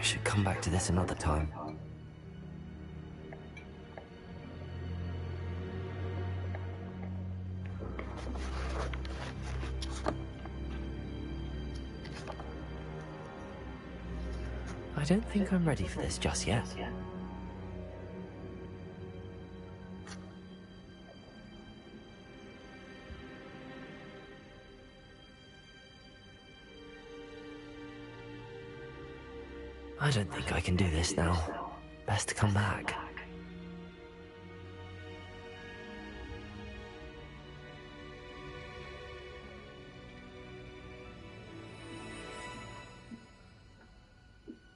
should come back to this another time. I don't think I'm ready for this just yet. I don't think I can do this now. Best to come back.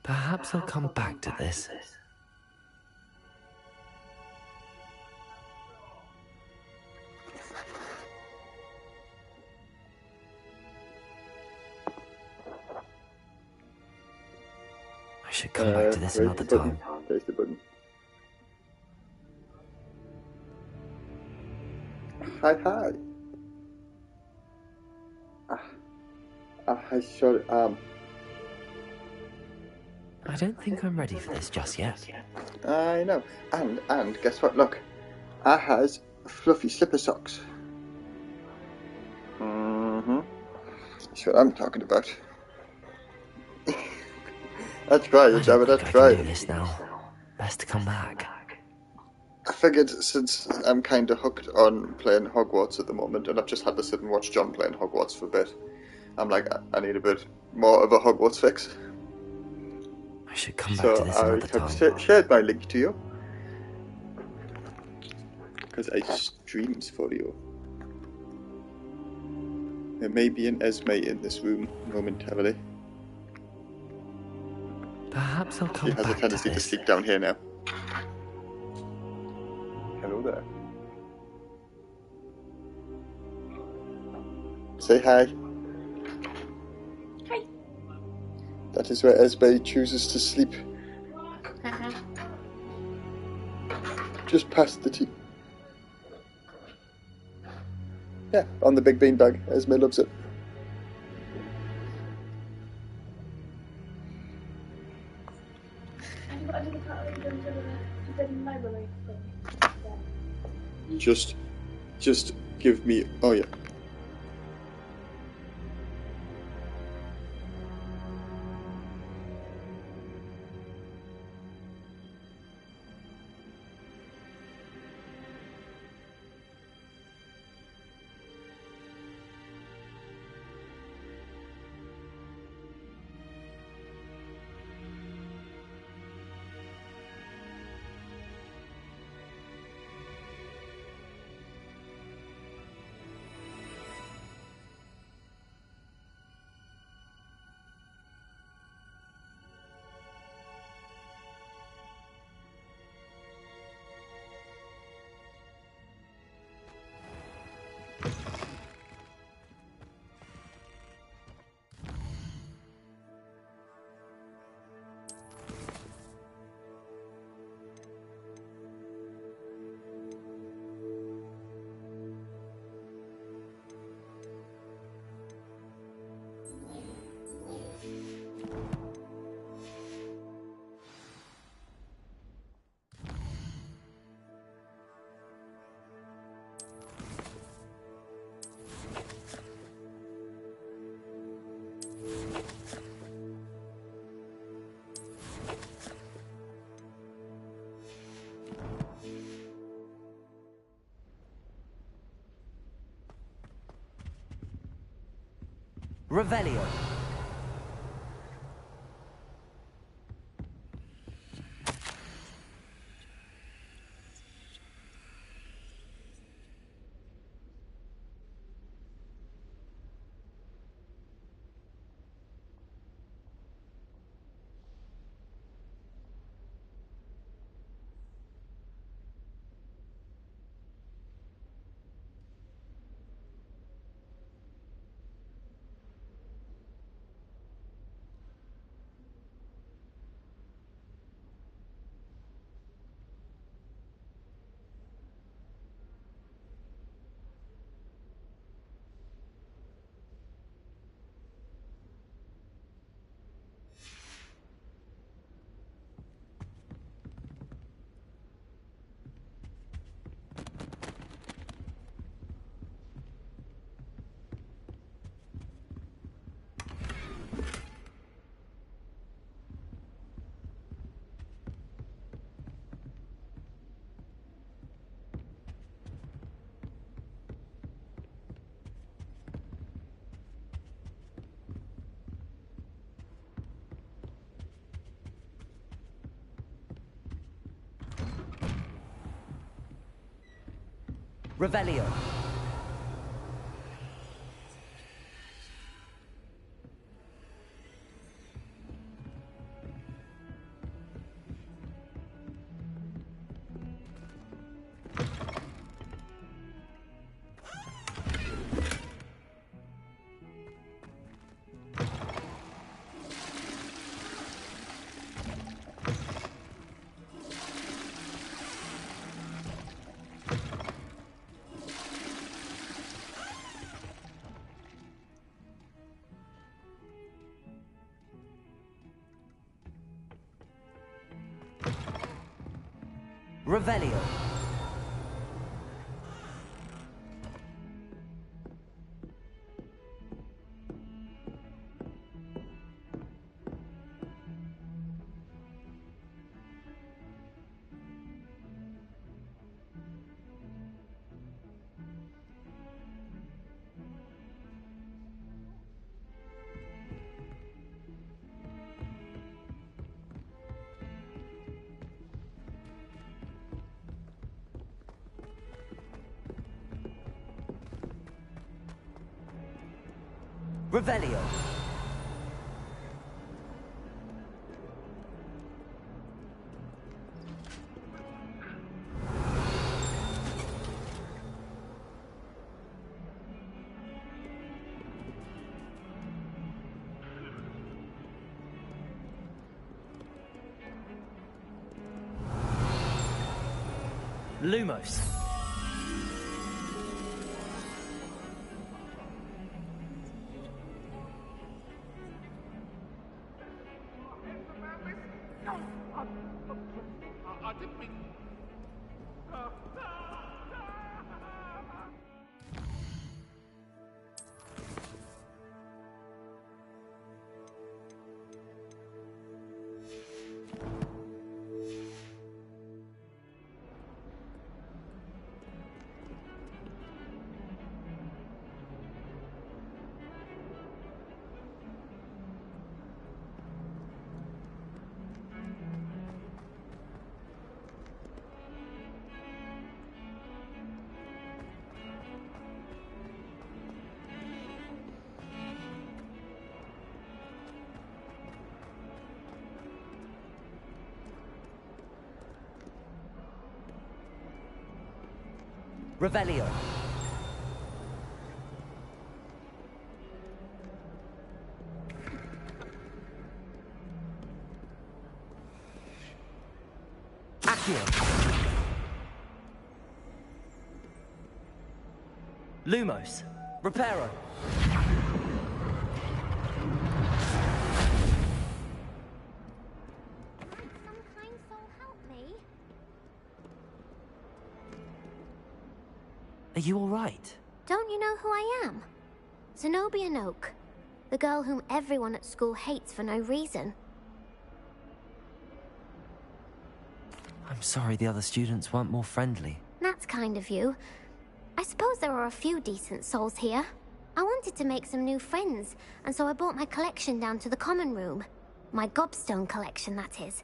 Perhaps I'll come back to this. I should come back to this another time. There's the button. Hi. Hi, sorry, I don't think I'm ready for this just yet. I know. And guess what? Look, I has fluffy slipper socks. That's what I'm talking about. That's right, I damn it, don't think that's I can right. do this now. Best to come back. I figured since I'm kind of hooked on playing Hogwarts at the moment, and I've just had to sit and watch John playing Hogwarts for a bit, I'm like, I need a bit more of a Hogwarts fix. I should come back to this another time. So I have shared my link to you, because I streams for you. There may be an Esme in this room momentarily. Perhaps I'll come She has a back to tendency to this. sleep down here now. Hello there. Say hi. Hi. That is where Esme chooses to sleep. Just past the tea. Yeah, on the big beanbag. Esme loves it. Just give me. Oh yeah. Revelio. Revelio. Revelio. Revelio. Lumos. I didn't mean... Revelio. Accio. Lumos. Reparo. Some kind soul help me? Are you all right? Don't you know who I am? Zenobia Noak, the girl whom everyone at school hates for no reason. I'm sorry the other students weren't more friendly. That's kind of you. I suppose there are a few decent souls here. I wanted to make some new friends, and so I brought my collection down to the common room. My gobstone collection, that is.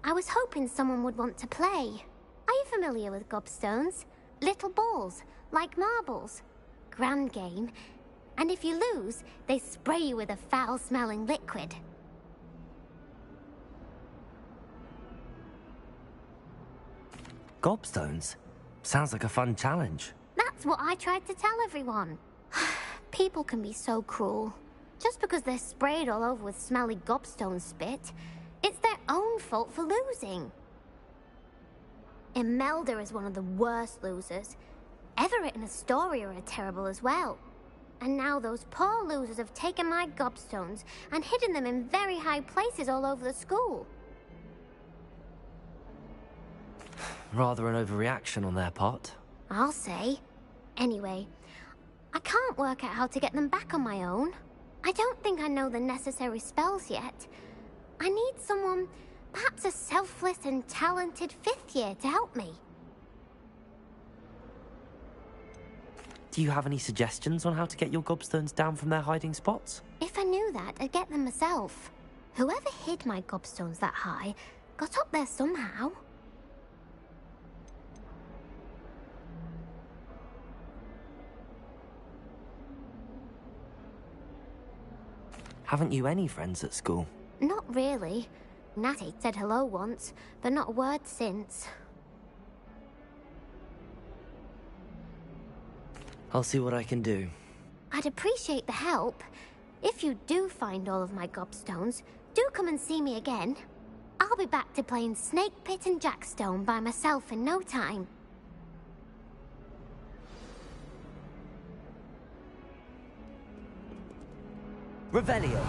I was hoping someone would want to play. Are you familiar with gobstones? Little balls, like marbles. Grand game. And if you lose, they spray you with a foul-smelling liquid. Gobstones? Sounds like a fun challenge. That's what I tried to tell everyone. People can be so cruel. Just because they're sprayed all over with smelly gobstone spit, it's their own fault for losing. Imelda is one of the worst losers. Everett and Astoria are terrible as well. And now those poor losers have taken my gobstones and hidden them in very high places all over the school. Rather an overreaction on their part. I'll say. Anyway, I can't work out how to get them back on my own. I don't think I know the necessary spells yet. I need someone, perhaps a selfless and talented 5th year to help me. Do you have any suggestions on how to get your gobstones down from their hiding spots? If I knew that, I'd get them myself. Whoever hid my gobstones that high got up there somehow. Haven't you any friends at school? Not really. Natty said hello once, but not a word since. I'll see what I can do. I'd appreciate the help. If you do find all of my gobstones, do come and see me again. I'll be back to playing Snake Pit and Jackstone by myself in no time. Revelio.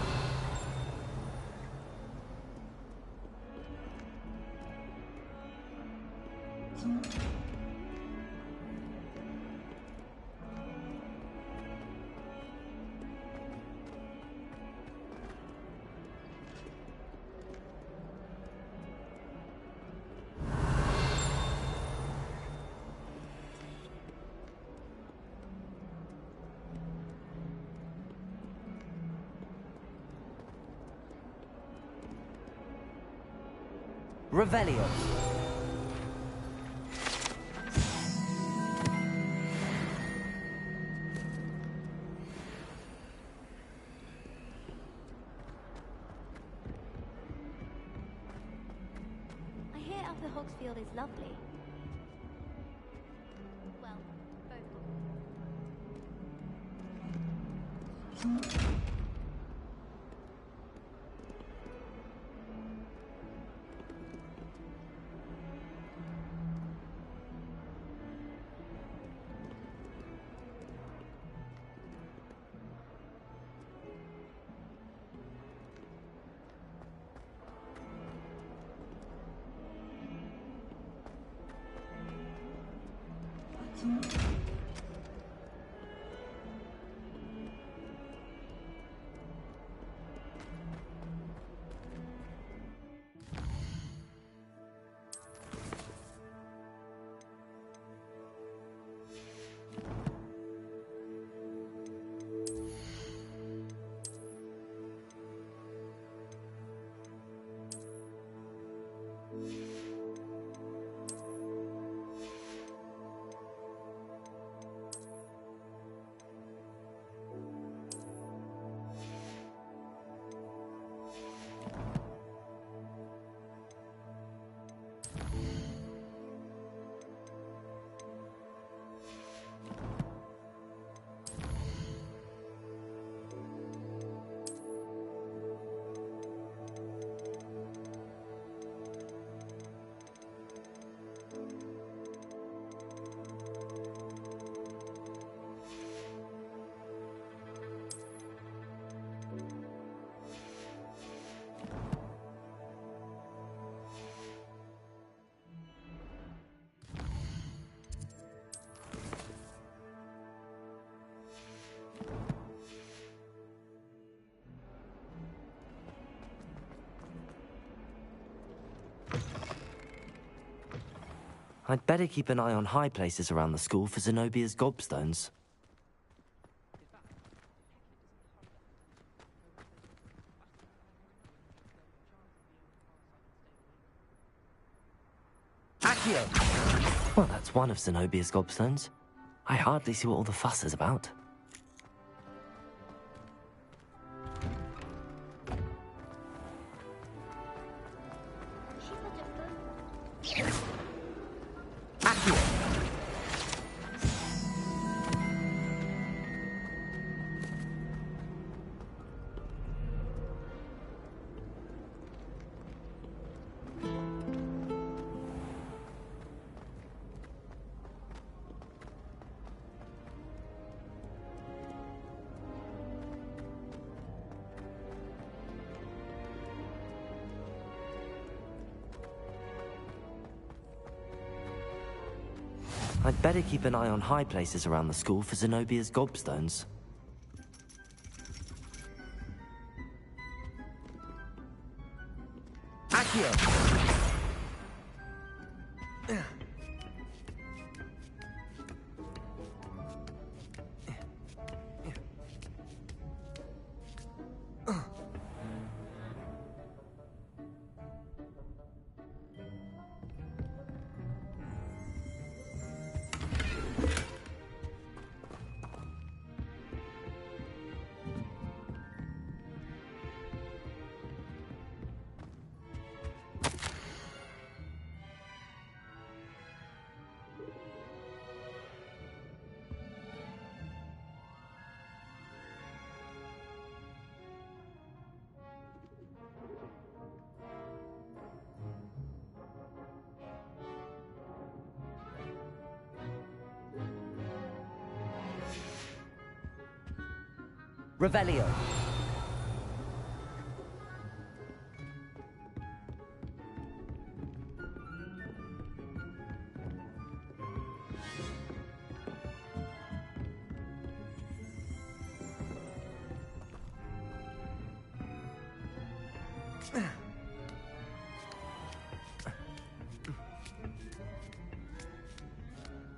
Revelio. I hear Upper Hogsfield is lovely. Well, both. I'd better keep an eye on high places around the school for Zenobia's gobstones. Accio! Well, that's one of Zenobia's gobstones. I hardly see what all the fuss is about. I'd better keep an eye on high places around the school for Zenobia's gobstones. Accio! Revelio.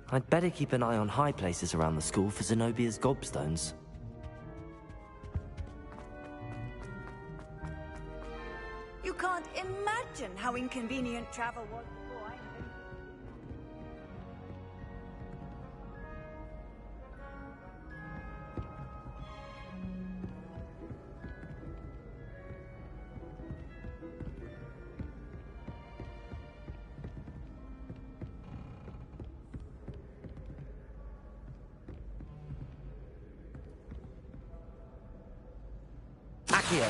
I'd better keep an eye on high places around the school for Zenobia's gobstones. You can't imagine how inconvenient travel was before I invented Accio.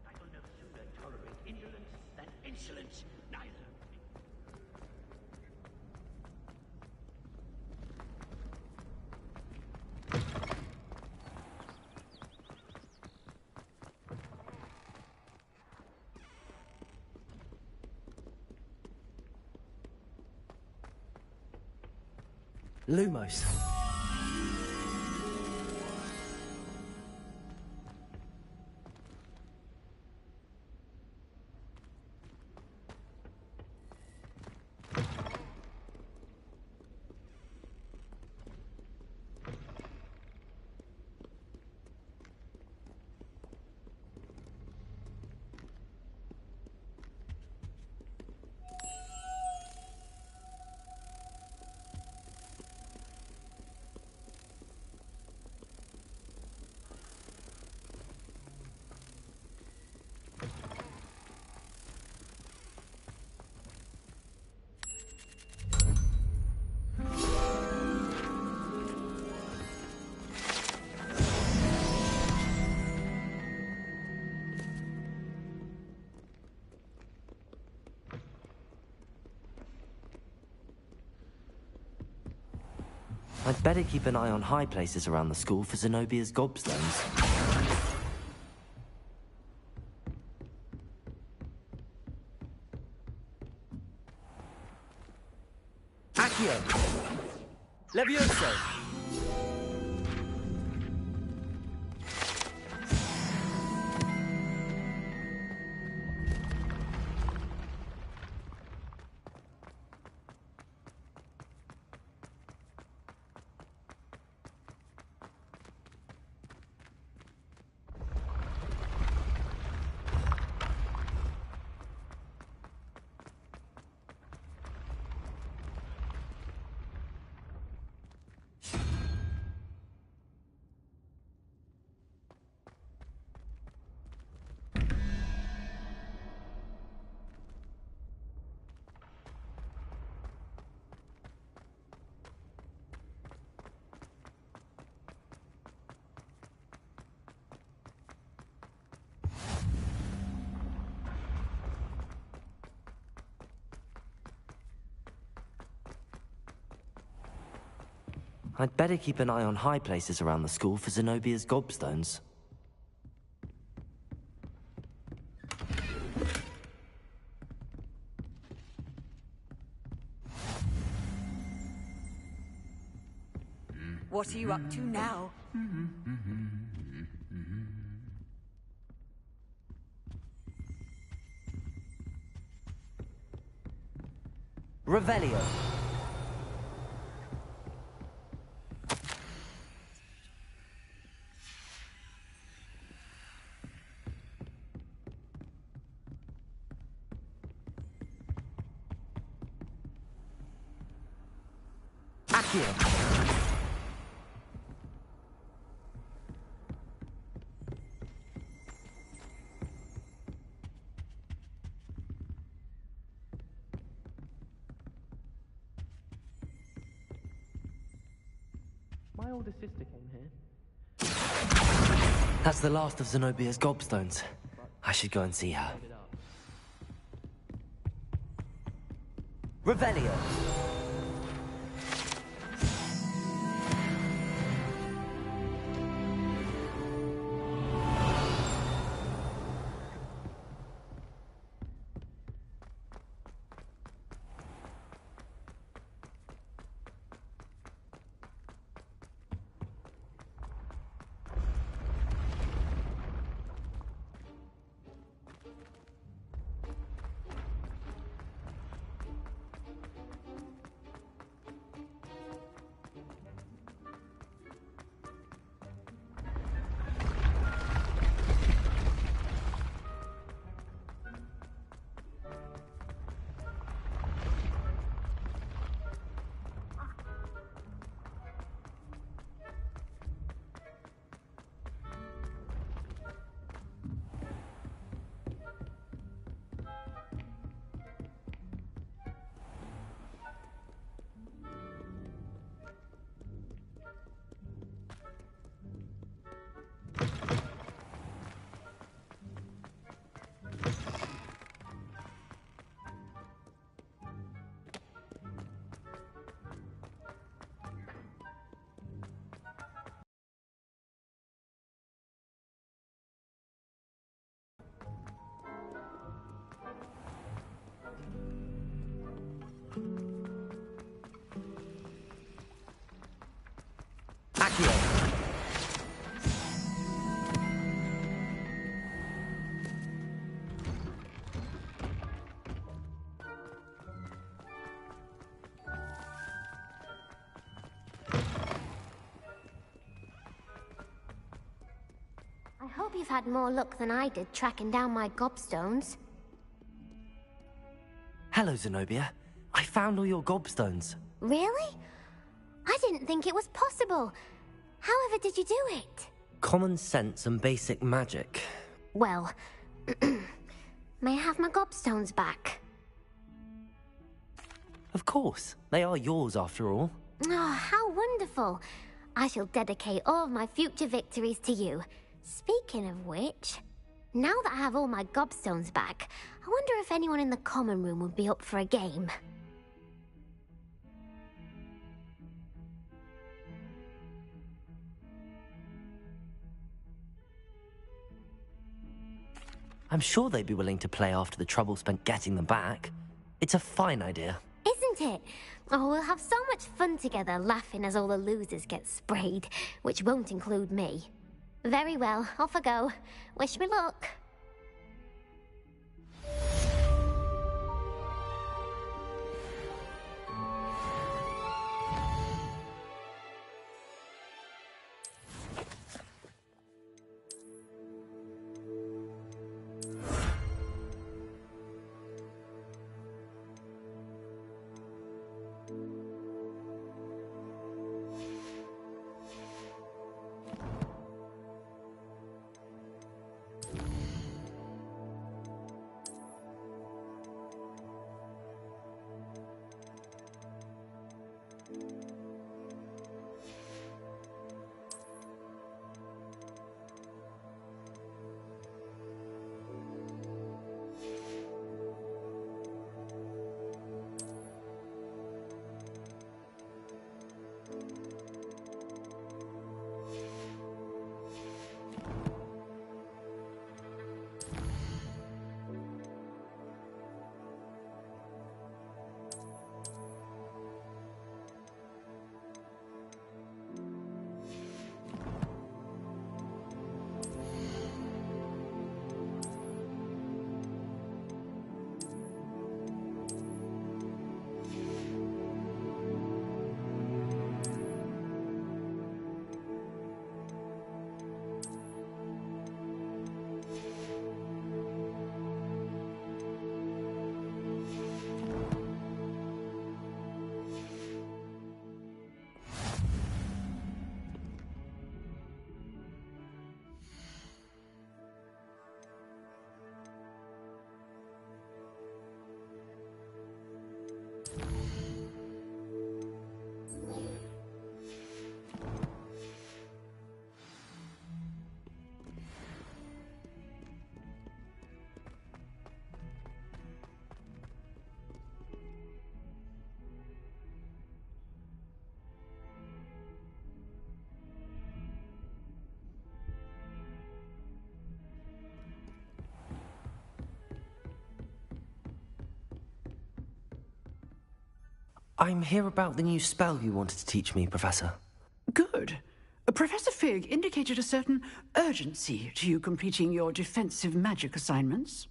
I will no sooner tolerate indolence than insolence, neither. Lumos. I'd better keep an eye on high places around the school for Zenobia's gobstones. Accio! Levioso! I'd better keep an eye on high places around the school for Zenobia's gobstones. What are you up to now? Revelio. Accio. My older sister came here. That's the last of Zenobia's gobstones. I should go and see her. Revelio! Accio! I hope you've had more luck than I did tracking down my gobstones. Hello, Zenobia. I found all your gobstones. Really? I didn't think it was possible. However did you do it? Common sense and basic magic. Well, may I have my gobstones back? Of course. They are yours, after all. Oh, how wonderful. I shall dedicate all of my future victories to you. Speaking of which, now that I have all my gobstones back, I wonder if anyone in the common room would be up for a game. I'm sure they'd be willing to play after the trouble spent getting them back. It's a fine idea. Isn't it? Oh, we'll have so much fun together, laughing as all the losers get sprayed, which won't include me. Very well, off I go. Wish me luck. I'm here about the new spell you wanted to teach me, Professor. Good. Professor Fig indicated a certain urgency to you completing your defensive magic assignments.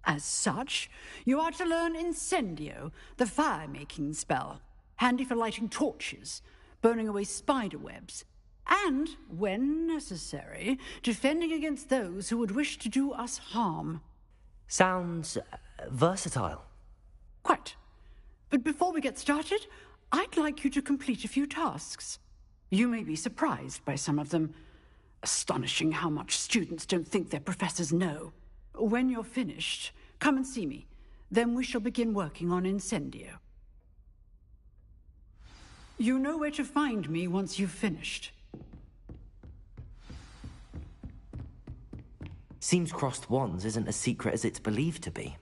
As such, you are to learn Incendio, the fire-making spell, handy for lighting torches, burning away spider webs, and, when necessary, defending against those who would wish to do us harm. Sounds versatile. Quite. But before we get started, I'd like you to complete a few tasks. You may be surprised by some of them. Astonishing how much students don't think their professors know. When you're finished, come and see me. Then we shall begin working on Incendio. You know where to find me once you've finished. Seems crossed wands isn't as secret as it's believed to be.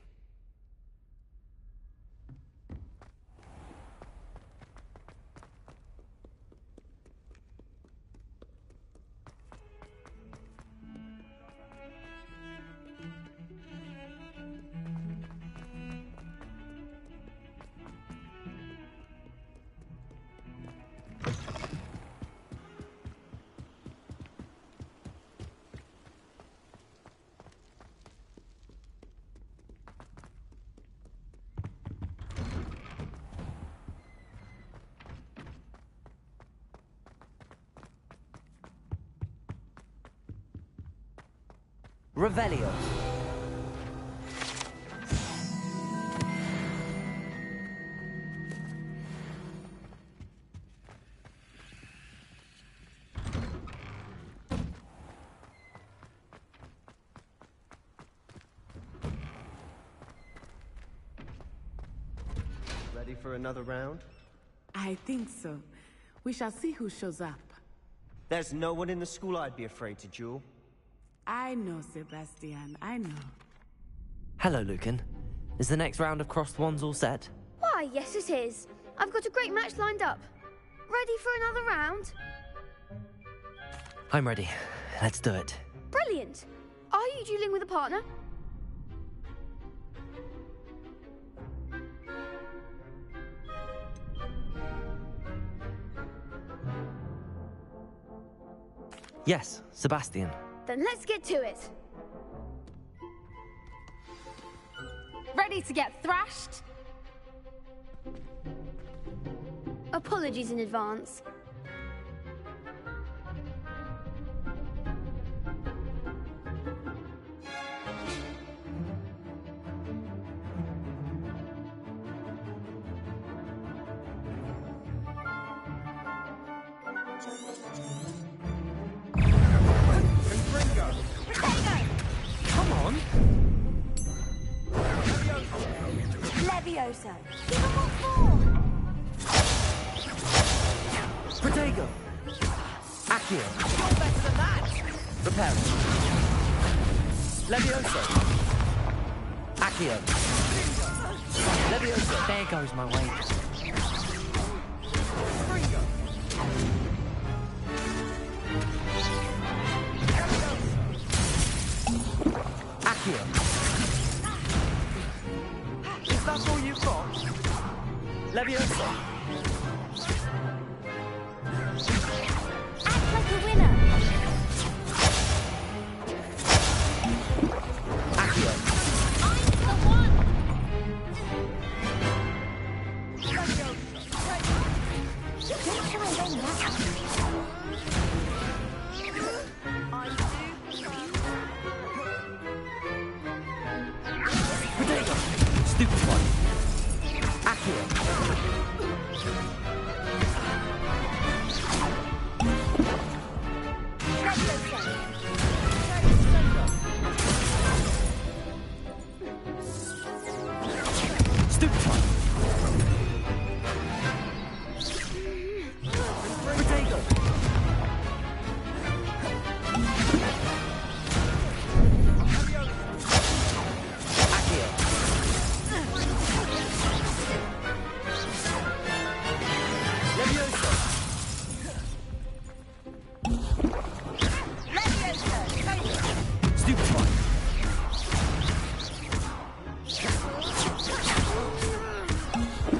Revelio. Ready for another round? I think so. We shall see who shows up. There's no one in the school I'd be afraid to duel. I know, Sebastian, I know. Hello, Lucan. Is the next round of crossed wands all set? Why, yes it is. I've got a great match lined up. Ready for another round? I'm ready. Let's do it. Brilliant. Are you dueling with a partner? Yes, Sebastian. Then let's get to it. Ready to get thrashed? Apologies in advance. Come on! Levioso. Give him what for? Protego! Accio! You're better than that. Repel! Levioso! Accio! Levioso! There goes my wages. Accio! Is that all you've got? Levioso! Act like a winner. Accio! I'm the one. Don't try and bend that. Protego! Stupid one! Accio! Stupid one! Protego! Accio! Levioso! Stupid one!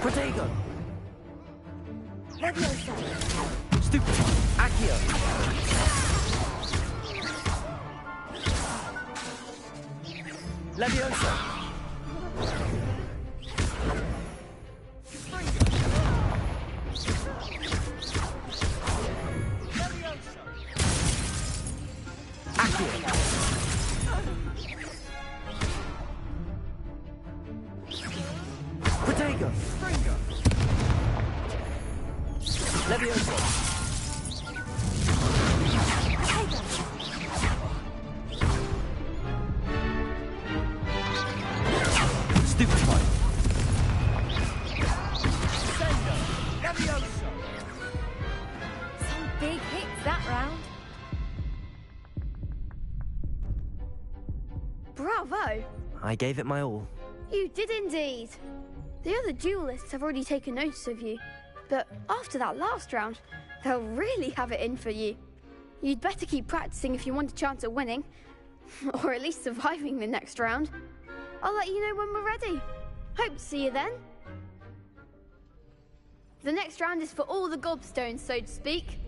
Protego! Leviosa. Stupefy. Accio. Leviosa. Accio. Protego. Leviosa. Stupefy. Leviosa! Some big hits that round. Bravo! I gave it my all. You did indeed. The other duelists have already taken notice of you, but after that last round, they'll really have it in for you. You'd better keep practicing if you want a chance at winning, or at least surviving the next round. I'll let you know when we're ready. Hope to see you then. The next round is for all the gobstones, so to speak.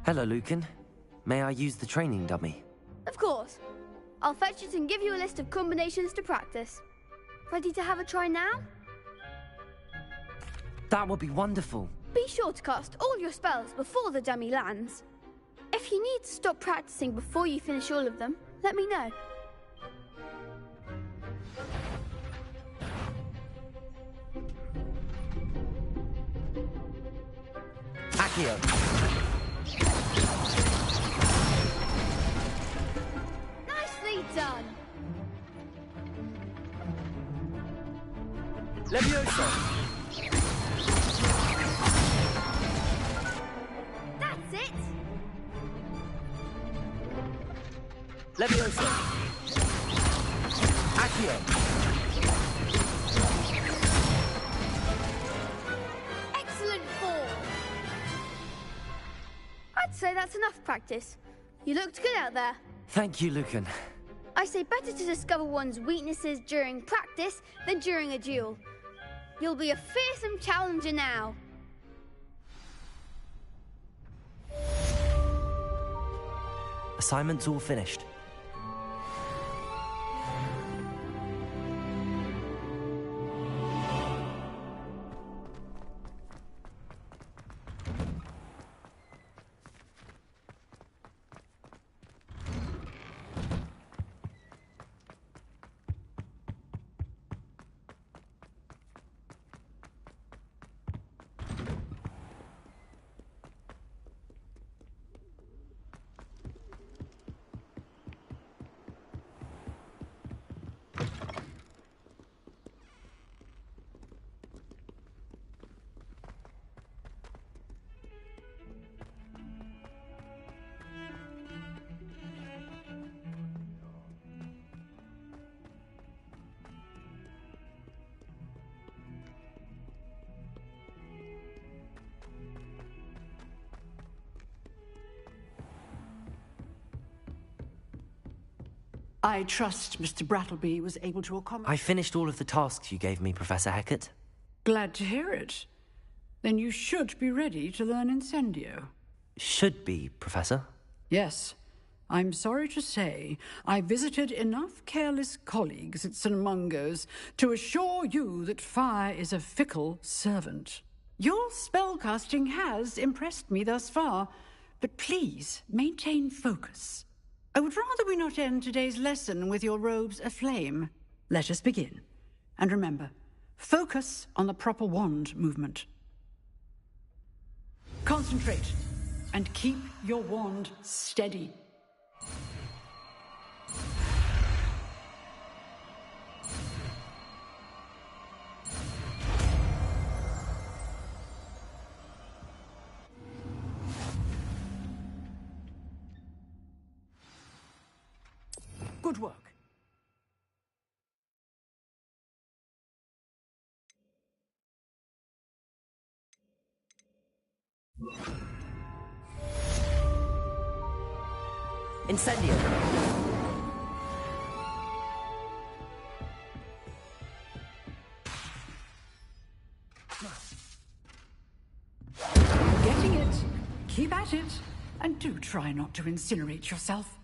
Hello, Lucan. May I use the training dummy? Of course. I'll fetch it and give you a list of combinations to practice. Ready to have a try now? That would be wonderful. Be sure to cast all your spells before the dummy lands. If you need to stop practicing before you finish all of them, let me know. Accio. Nicely done! Leviosa. That's it! Leviosa. Accio. Excellent fall! I'd say that's enough practice. You looked good out there. Thank you, Lucan. I say better to discover one's weaknesses during practice than during a duel. You'll be a fearsome challenger now. Assignment's all finished. I trust Mr. Brattleby was able to accommodate... I finished all of the tasks you gave me, Professor Hecat. Glad to hear it. Then you should be ready to learn Incendio. Should be, Professor. Yes. I'm sorry to say I visited enough careless colleagues at St. Mungo's to assure you that fire is a fickle servant. Your spellcasting has impressed me thus far, but please maintain focus. I would rather we not end today's lesson with your robes aflame. Let us begin. And remember, focus on the proper wand movement. Concentrate, and keep your wand steady. Good work. Incendio! Getting it. Keep at it. And do try not to incinerate yourself.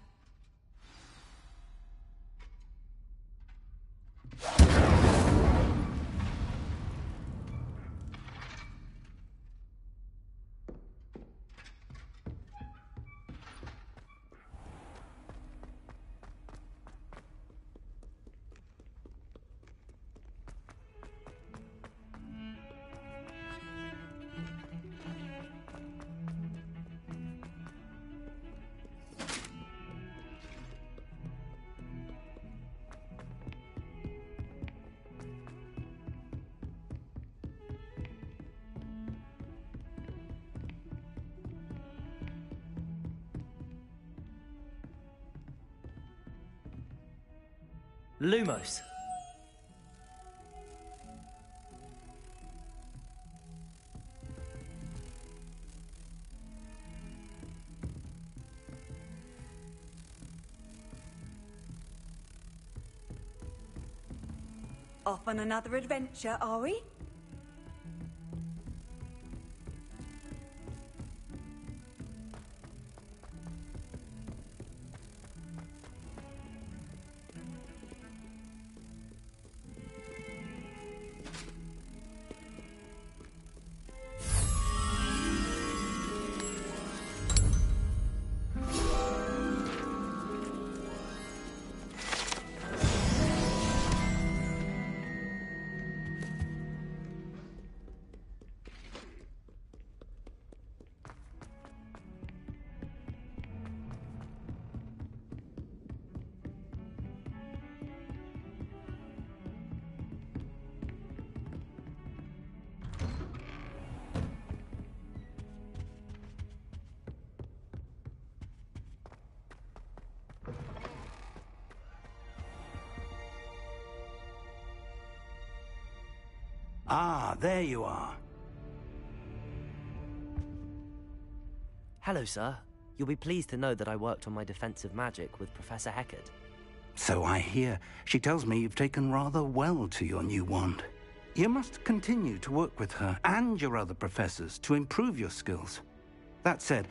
Lumos. Off on another adventure, are we? Ah, there you are. Hello, sir. You'll be pleased to know that I worked on my defensive magic with Professor Heckard. So I hear. She tells me you've taken rather well to your new wand. You must continue to work with her and your other professors to improve your skills. That said,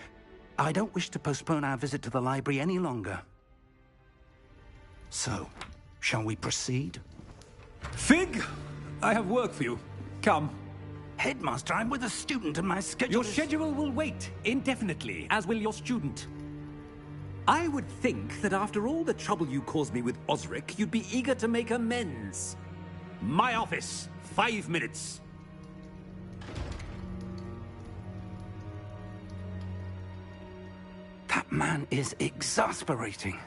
I don't wish to postpone our visit to the library any longer. So, shall we proceed? Fig! I have work for you. Come. Headmaster, I'm with a student and my schedule Your schedule will wait indefinitely, as will your student. I would think that after all the trouble you caused me with Osric, you'd be eager to make amends. My office, 5 minutes. That man is exasperating.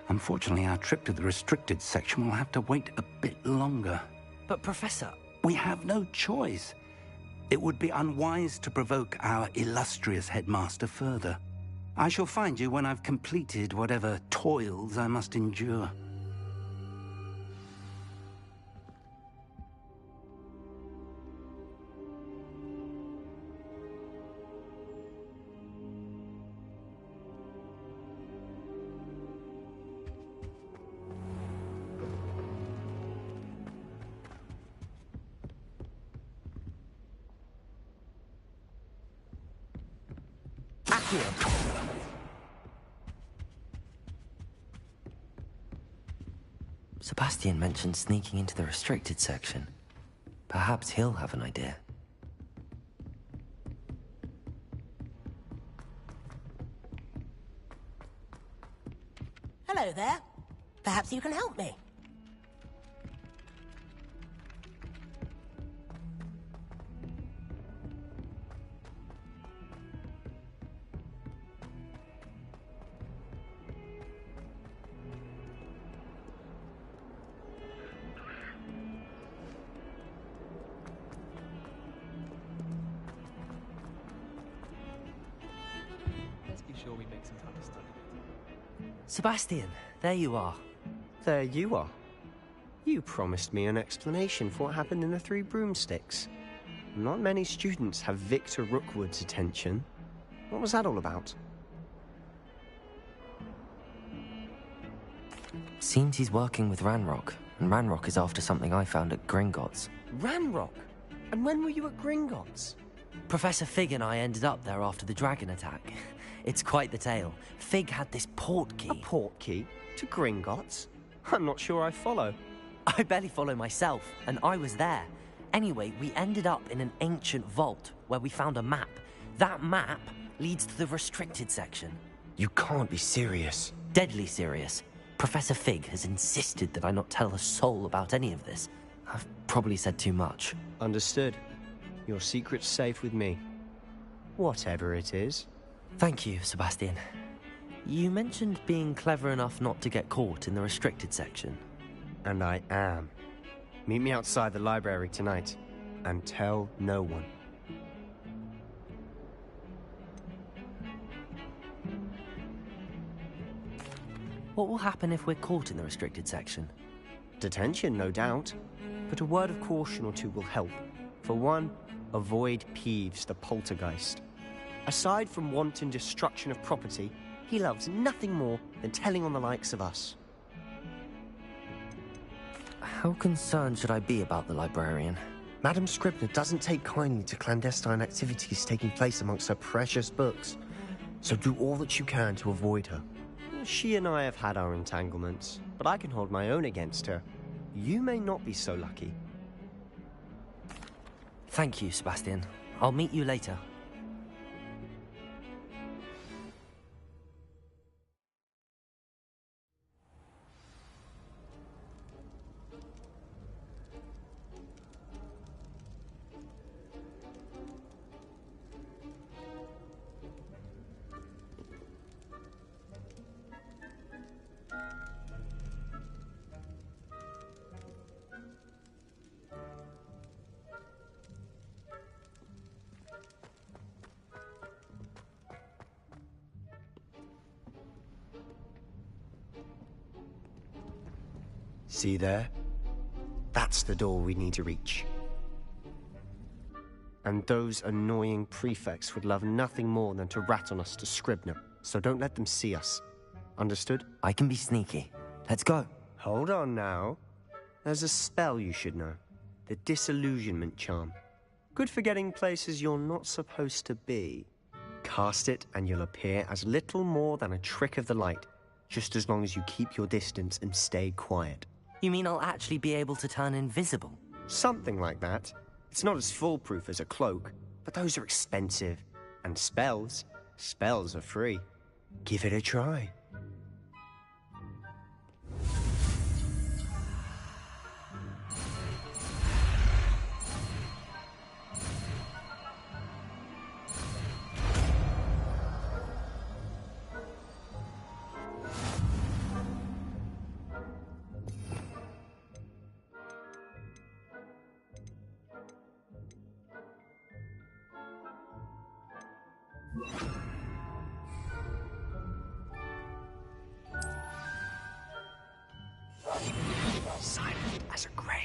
Unfortunately, our trip to the restricted section will have to wait a bit longer. But, Professor... We have no choice. It would be unwise to provoke our illustrious headmaster further. I shall find you when I've completed whatever toils I must endure. Sebastian mentioned sneaking into the restricted section. Perhaps he'll have an idea. Hello there. Perhaps you can help me. Sure we make some time to study. Sebastian, there you are. There you are. You promised me an explanation for what happened in the Three Broomsticks. Not many students have Victor Rookwood's attention. What was that all about? Seems he's working with Ranrock, and Ranrock is after something I found at Gringotts. Ranrock? And when were you at Gringotts? Professor Fig and I ended up there after the dragon attack. It's quite the tale. Fig had this port key. A port key? To Gringotts? I'm not sure I follow. I barely follow myself, and I was there. Anyway, we ended up in an ancient vault where we found a map. That map leads to the restricted section. You can't be serious. Deadly serious. Professor Fig has insisted that I not tell a soul about any of this. I've probably said too much. Understood. Your secret's safe with me. Whatever it is. Thank you, Sebastian. You mentioned being clever enough not to get caught in the restricted section. And I am. Meet me outside the library tonight, and tell no one. What will happen if we're caught in the restricted section? Detention, no doubt. But a word of caution or two will help. For one, avoid Peeves the poltergeist. Aside from wanton destruction of property, he loves nothing more than telling on the likes of us. How concerned should I be about the librarian? Madam Scribner doesn't take kindly to clandestine activities taking place amongst her precious books, so do all that you can to avoid her. She and I have had our entanglements, but I can hold my own against her. You may not be so lucky. Thank you, Sebastian. I'll meet you later. See there? That's the door we need to reach. And those annoying prefects would love nothing more than to rat on us to Scribner, so don't let them see us. Understood? I can be sneaky. Let's go. Hold on now. There's a spell you should know. The Disillusionment Charm. Good for getting places you're not supposed to be. Cast it and you'll appear as little more than a trick of the light, just as long as you keep your distance and stay quiet. You mean I'll actually be able to turn invisible? Something like that. It's not as foolproof as a cloak, but those are expensive. And spells are free. Give it a try. Silent as a grave.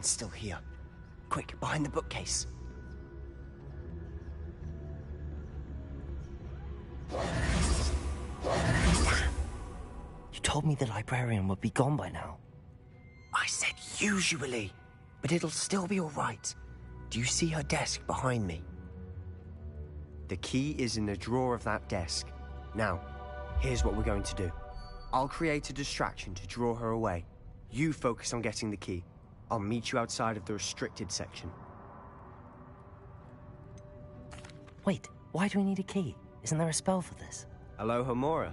librarian's still here. Quick, behind the bookcase. You told me the librarian would be gone by now. I said usually, but it'll still be all right. Do you see her desk behind me? The key is in the drawer of that desk. Now, here's what we're going to do. I'll create a distraction to draw her away. You focus on getting the key. I'll meet you outside of the restricted section. Wait, why do we need a key? Isn't there a spell for this? Alohomora.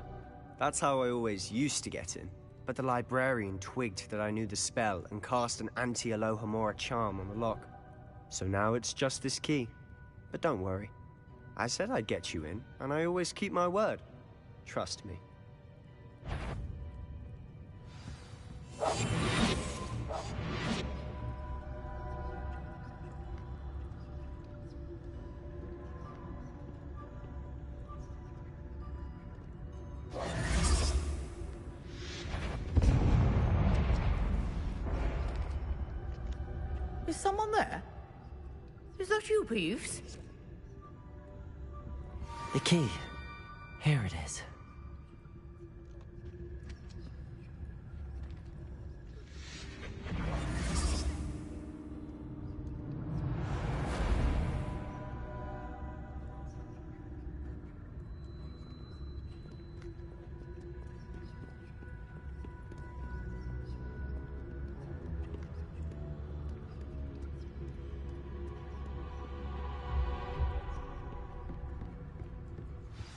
That's how I always used to get in. But the librarian twigged that I knew the spell and cast an anti-Alohomora charm on the lock. So now it's just this key. But don't worry. I said I'd get you in, and I always keep my word. Trust me. Is someone there? Is that you, Peeves? The key. Here it is.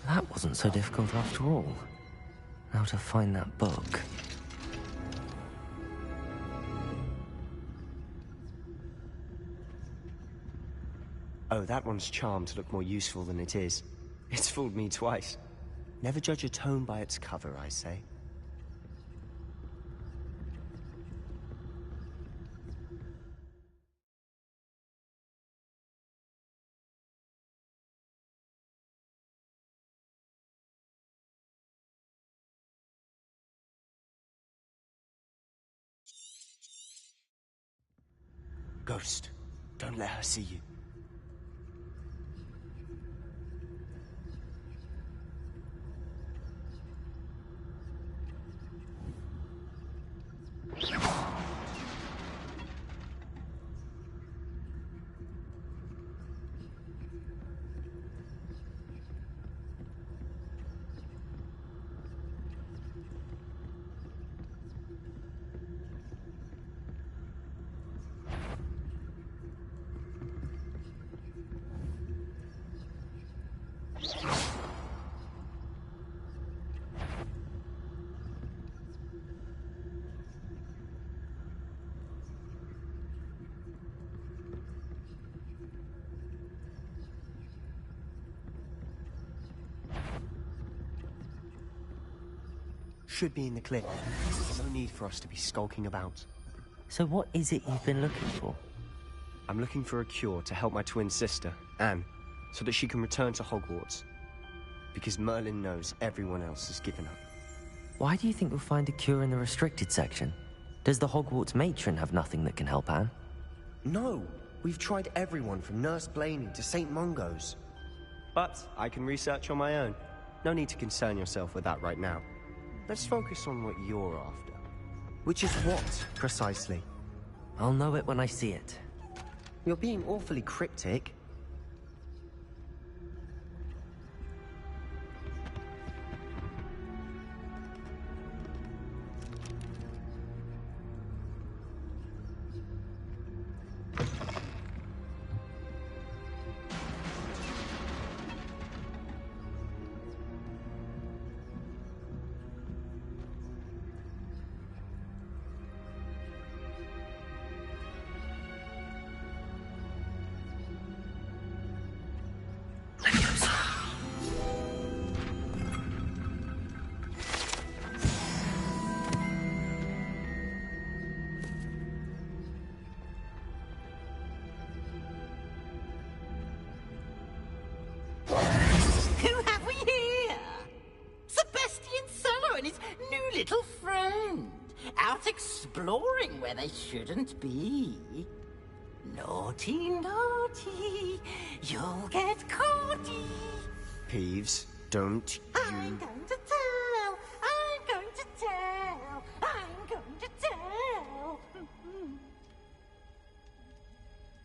That wasn't so difficult after all. Now to find that book. Oh, that one's charmed to look more useful than it is. It's fooled me twice. Never judge a tome by its cover, I say. Ghost, don't let her see you. Should be in the clip. No need for us to be skulking about. So what is it you've been looking for? I'm looking for a cure to help my twin sister, Anne, so that she can return to Hogwarts. Because Merlin knows everyone else has given up. Why do you think we'll find a cure in the restricted section? Does the Hogwarts matron have nothing that can help Anne? No! We've tried everyone from Nurse Blaney to St. Mungo's. But I can research on my own. No need to concern yourself with that right now. Let's focus on what you're after. Which is what, precisely? I'll know it when I see it. You're being awfully cryptic. Little friend. out exploring where they shouldn't be. Naughty, naughty, you'll get caughty. Peeves, don't you... I'm going to tell, I'm going to tell, I'm going to tell.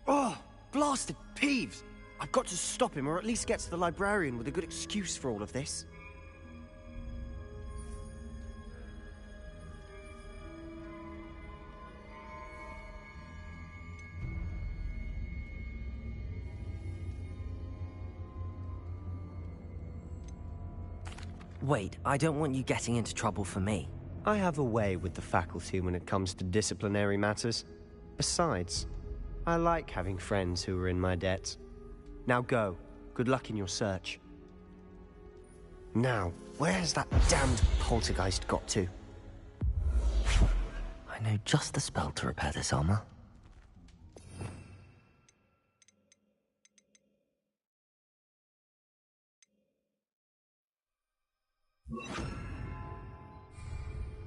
Oh, blasted Peeves! I've got to stop him, or at least get to the librarian with a good excuse for all of this. Wait, I don't want you getting into trouble for me. I have a way with the faculty when it comes to disciplinary matters. Besides, I like having friends who are in my debt. Now go. Good luck in your search. Now, where's that damned poltergeist got to? I know just the spell to repair this armor.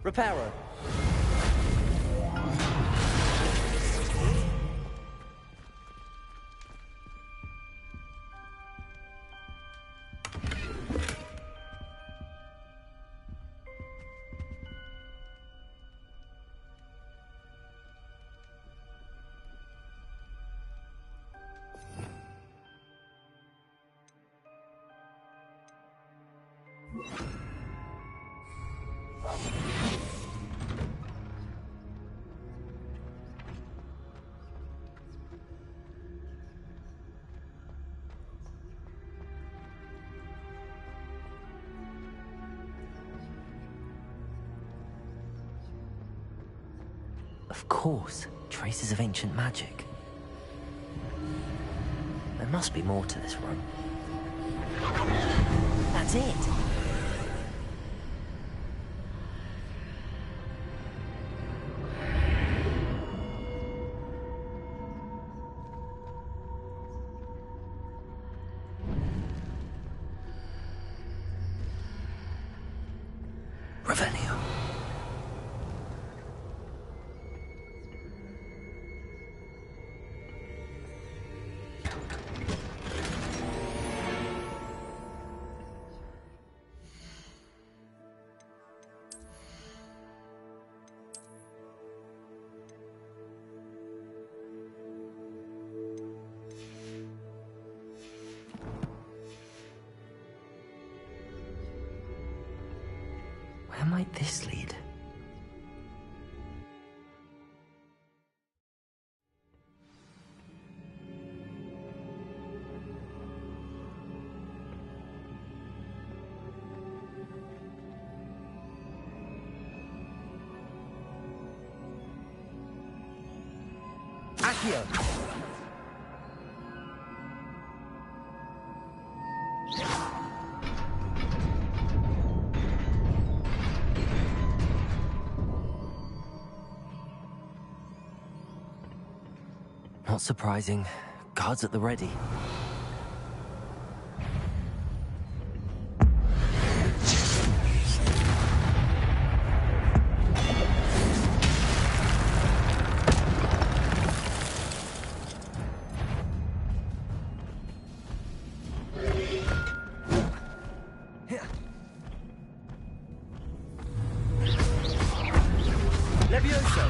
Reparo. Of course, traces of ancient magic. There must be more to this room. That's it! Revelio. Where might this lead? Accio! Not surprising. Guards at the ready. Levioso!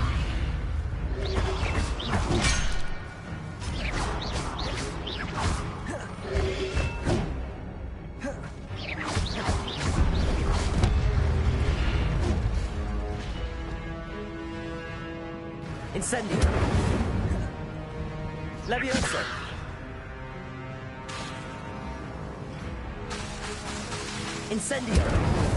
Incendio! Levioso! Incendio!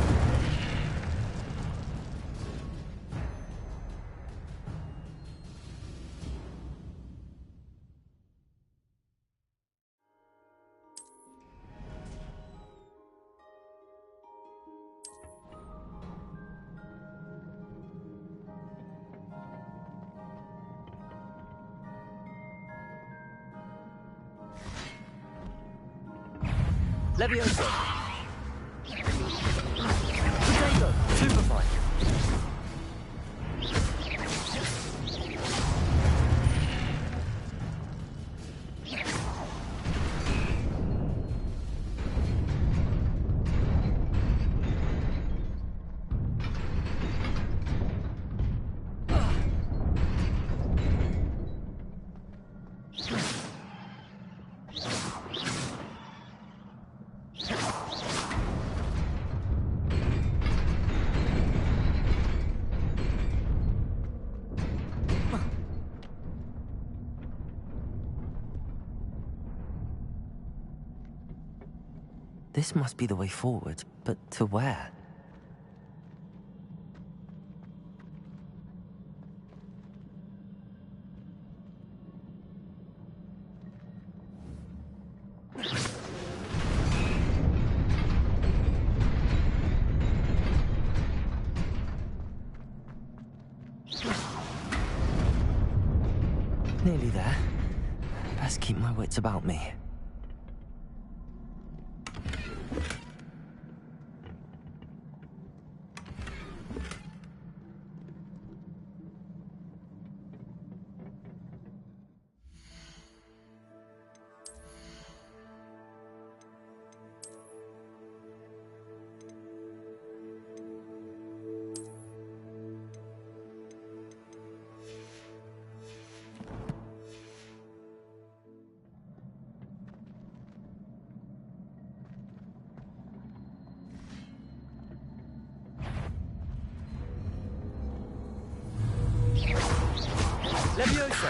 Levioso! Potato! Superfly! This must be the way forward, but to where? Nearly there. Best keep my wits about me. Levioso!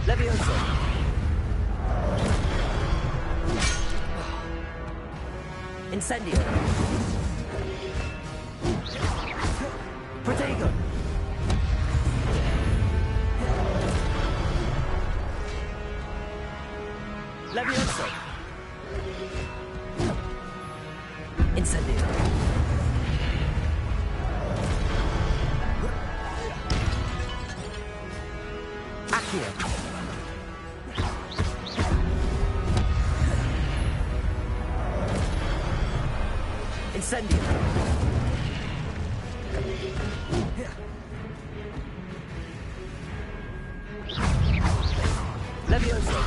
Levioso! Incendio! Protego! Levioso! Incendio! Accio! Incendio! Levioso!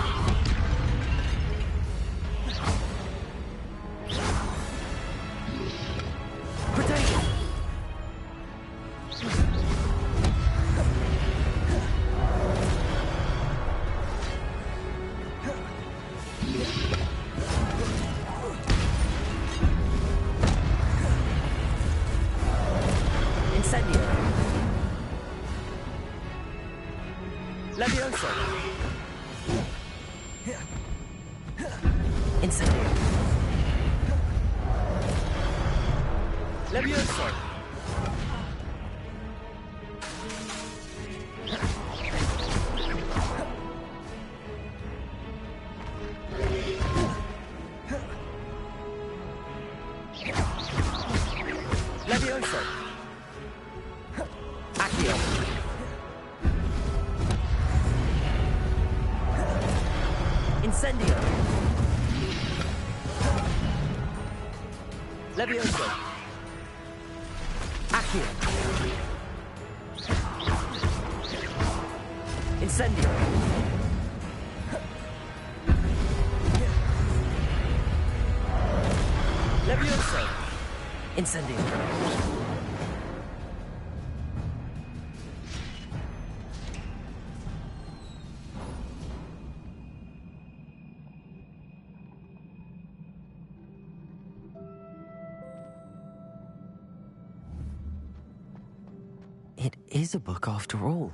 Protego! Incendio! Levioso! Incendio! Levioso! Levioso! Accio! Incendio! Levioso! Accio! Incendio! Levioso! Incendio! It is a book after all.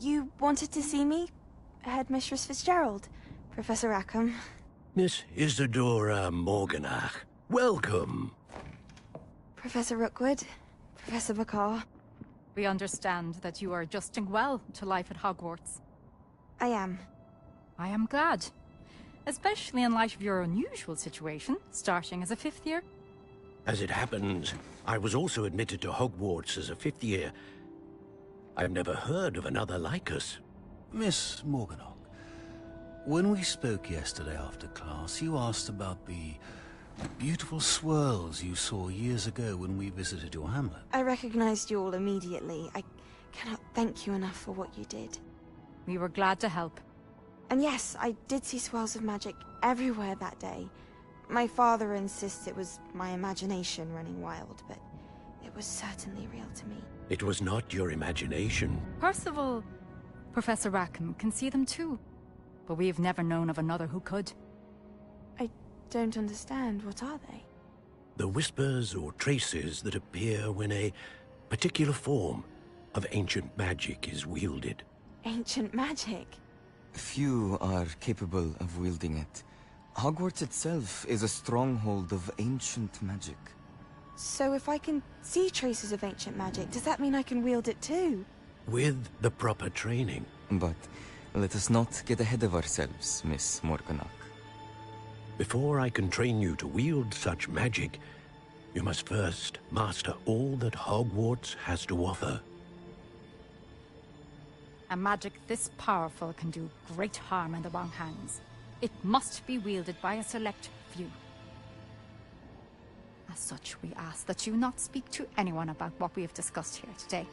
You wanted to see me? Headmistress Fitzgerald, Professor Rackham. Miss Isadora Morganach, welcome. Professor Rookwood, Professor Bakar. We understand that you are adjusting well to life at Hogwarts. I am. I am glad. Especially in light of your unusual situation, starting as a 5th year. As it happens, I was also admitted to Hogwarts as a 5th year. I've never heard of another like us. Miss Morganach, when we spoke yesterday after class, you asked about the beautiful swirls you saw years ago when we visited your hamlet. I recognized you all immediately. I cannot thank you enough for what you did. We were glad to help. And yes, I did see swirls of magic everywhere that day. My father insists it was my imagination running wild, but it was certainly real to me. It was not your imagination. Percival, Professor Rackham can see them too. But we have never known of another who could. I don't understand. What are they? The whispers or traces that appear when a particular form of ancient magic is wielded. Ancient magic? Few are capable of wielding it. Hogwarts itself is a stronghold of ancient magic. So if I can see traces of ancient magic, does that mean I can wield it too? With the proper training. But let us not get ahead of ourselves, Miss Morganach. Before I can train you to wield such magic, you must first master all that Hogwarts has to offer. A magic this powerful can do great harm in the wrong hands. It must be wielded by a select few. As such, we ask that you not speak to anyone about what we have discussed here today.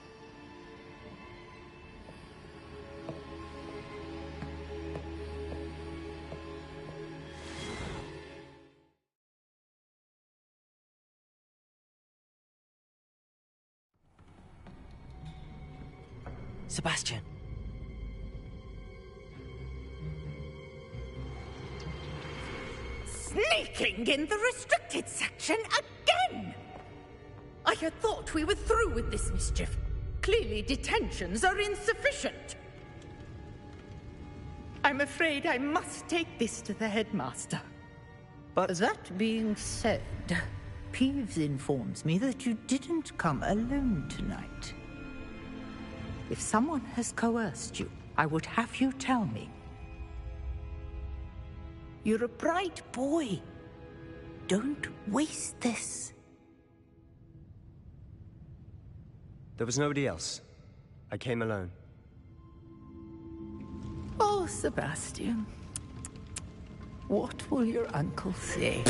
Sebastian. Sneaking in the restricted section again! I had thought we were through with this mischief. Clearly detentions are insufficient. I'm afraid I must take this to the headmaster. But that being said, Peeves informs me that you didn't come alone tonight. If someone has coerced you, I would have you tell me. You're a bright boy. Don't waste this. There was nobody else. I came alone. Oh, Sebastian. What will your uncle say?